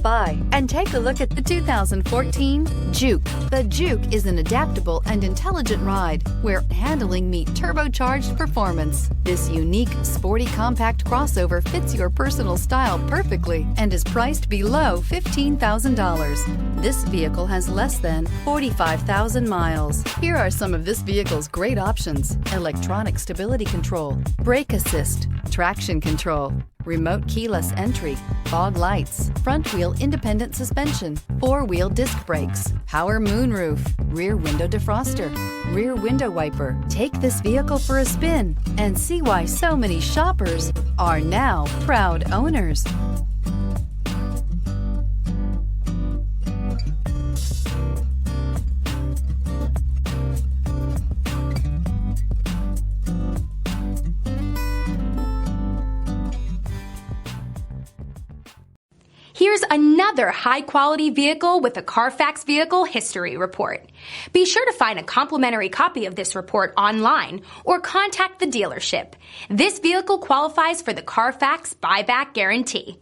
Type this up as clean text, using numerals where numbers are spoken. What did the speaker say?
by and take a look at the 2014 Juke. The Juke is an adaptable and intelligent ride where handling meets turbocharged performance. This unique, sporty compact crossover fits your personal style perfectly and is priced below $15,000. This vehicle has less than 45,000 miles. Here are some of this vehicle's great options: electronic stability control, brake assist, traction control, remote keyless entry, fog lights, front wheel independent suspension, four-wheel disc brakes, power moonroof, rear window defroster, rear window wiper. Take this vehicle for a spin and see why so many shoppers are now proud owners. Here's another high-quality vehicle with a Carfax Vehicle History Report. Be sure to find a complimentary copy of this report online or contact the dealership. This vehicle qualifies for the Carfax Buyback Guarantee.